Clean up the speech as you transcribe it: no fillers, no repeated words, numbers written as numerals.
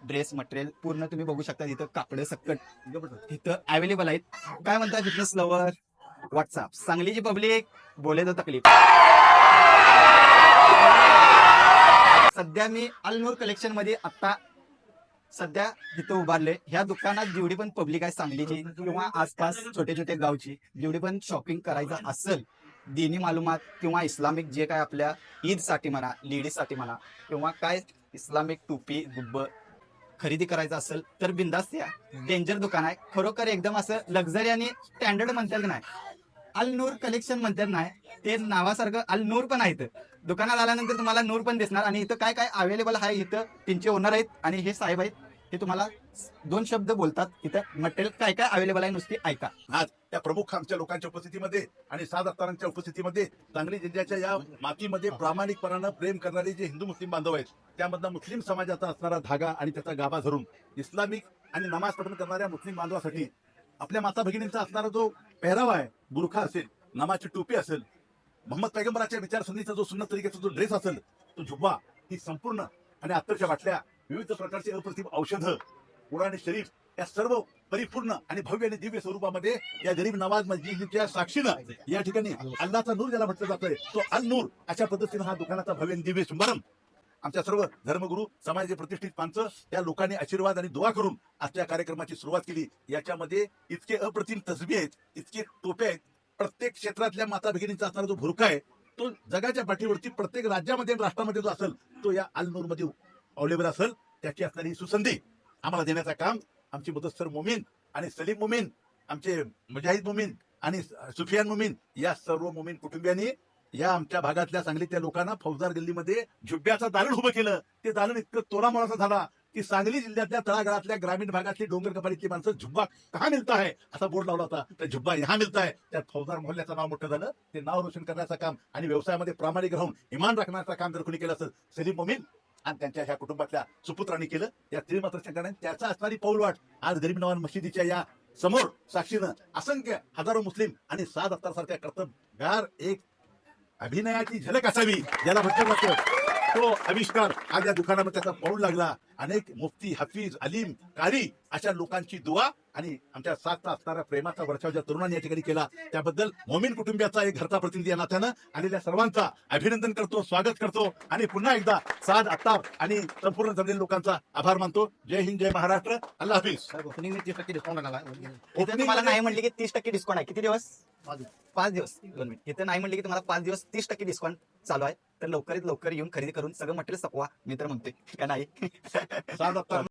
Dress material पूर्ण तुम्ही बघू शकता. इथं कापड सकट इथं अवेलेबल आहेत. काय म्हणता फिटनेस लवर व्हॉट्सअप सांगलीची पब्लिक बोले तो तकलीफ. सध्या मी अलनूर कलेक्शन मध्ये आता सध्या इथं उभारले. ह्या दुकानात जेवढी पण पब्लिक आहे सांगलीची किंवा आसपास छोटे छोटे गावची जेवढी पण शॉपिंग करायचं असेल, दिनी मालूमात किंवा इस्लामिक जे काय आपल्या ईद साठी म्हणा, लेडीज साठी म्हणा, किंवा काय इस्लामिक टोपी गुब्ब खरेदी करायचं असेल तर बिंदास्त या. डेंजर दुकान आहे खरोखर, एकदम असं लक्झरी आणि स्टँडर्ड म्हणतात नाही, अल नूर कलेक्शन म्हणतात नाही, ते नावासारखं अल नूर पण आहे. दुकानात आल्यानंतर तुम्हाला नूर पण दिसणार. आणि इथं काय काय अवेलेबल आहे, इथं त्यांचे ओनर आहेत आणि हे साहेब आहेत, हे तुम्हाला दोन शब्द बोलतात. इथं मटेरियल काय काय अवेलेबल आहे नुसती ऐका. आज त्या प्रमुख आमच्या लोकांच्या उपस्थितीमध्ये आणि 7 अत्तारांच्या उपस्थितीमध्ये सांगली जिल्ह्याच्या या मातीमध्ये प्रामाणिकपणानं प्रेम करणारे जे हिंदू मुस्लिम बांधव आहेत, त्यामधला मुस्लिम समाजाचा असणारा धागा आणि त्याचा गाभा धरून इस्लामिक आणि नमाज पठण करणाऱ्या मुस्लिम बांधवासाठी आपल्या माता भगिनींचा असणारा जो पेहरावा आहे, बुरखा असेल, नमाजची टोपी असेल, मोहम्मद पैगंबराच्या विचारसरणीचा जो सुन्नत तरीकेचा जो ड्रेस असेल, तो जुब्बा, ही संपूर्ण आणि अत्तरच्या बाटल्या, विविध प्रकारचे अप्रतिम औषधं, कुराण शरीफ, या सर्व परिपूर्ण आणि भव्य आणि दिव्य स्वरूपामध्ये या गरीब नवाज मस्जिदच्या साक्षीनं या ठिकाणी अल्लाचा नूर ज्याला म्हटलं जातंय, तो अल नूर अशा पद्धतीनं हा दुकानाचा भव्य आणि दिव्य शुभारंभ आमच्या सर्व धर्मगुरू, समाजाचे प्रतिष्ठित पंच या लोकांनी आशीर्वाद आणि दुआ करून आजच्या कार्यक्रमाची सुरुवात केली. याच्यामध्ये इतके अप्रतिम तसबी आहेत, इतके टोप्या आहेत, प्रत्येक क्षेत्रातल्या माता भगिनींचा असणारा जो भुरका आहे, तो जगाच्या पाठीवरती प्रत्येक राज्यामध्ये आणि राष्ट्रामध्ये जो असेल, तो या अल नूर मध्ये अवेलेबल असेल. त्याची असणारी सुसंधी आम्हाला देण्याचं काम आमचे मुदस्सर मोमीन आणि सलीम मोमीन, आमचे मुजाहिद मोमीन आणि सुफियान मोमीन या सर्व मोमीन कुटुंबियांनी या आमच्या भागातल्या सांगलीतल्या लोकांना फौजदार गल्लीमध्ये झुब्ब्याचं दालन उभं केलं. ते दालन इतकं तोलामोलाचं झाला की सांगली जिल्ह्यातल्या तळागाळातल्या ग्रामीण भागातली डोंगर कपारीतली माणसं झुब्बा कहा मिळता है असा बोर्ड लावला होता. तर झुब्बा यहाँ मिळता है. त्यात फौजदार मोहल्ल्याचं नाव मोठं झालं. ते नाव रोशन करण्याचं काम आणि व्यवसायामध्ये प्रामाणिक राहून इमान राखण्याचं काम जर कोणी केलं असेल, सलीम मोमीन आणि त्यांच्या ह्या कुटुंबातल्या सुपुत्रांनी केलं. या त्रिमात्र शंकराने त्याचा असणारी पाऊलवाट आज गरीब नवाज मशिदीच्या या समोर साक्षीनं असंख्य हजारो मुस्लिम आणि 7 अत्तारसारख्या कर्तबगार एक अभिनयाची झलक असावी ज्याला म्हटलं जातं, तो आविष्कार आज या दुकानामध्ये त्याचा पाऊल लागला. अनेक मुफ्ती, हफीज, अलीम, कारी अशा लोकांची दुआ आणि आमच्या 7 असणाऱ्या प्रेमाचा वर्षाव ज्या तरुणांनी या ठिकाणी केला, त्याबद्दल मोमीन कुटुंबियाचा एक घरचा प्रतिनिधी या नात्यानं आलेल्या सर्वांचा अभिनंदन करतो, स्वागत करतो आणि पुन्हा एकदा 7 अत्तार आणि संपूर्ण जमलेल्या लोकांचा आभार मानतो. जय हिंद, जय महाराष्ट्र, अल्लाह हाफिज. ओपनिंग 30% डिस्काउंट आला. इथं तुम्हाला नाही म्हटले की 30% डिस्काउंट आहे. किती दिवस? 5 दिवस. 2 मिनिट. इथं नाही म्हटले की तुम्हाला 5 दिवस 30% डिस्काउंट चालू आहे. तर लवकरात लवकर येऊन खरेदी करून सगळं मटेरियल सपवा. मी तर म्हणते का नाही. 7 अत्तार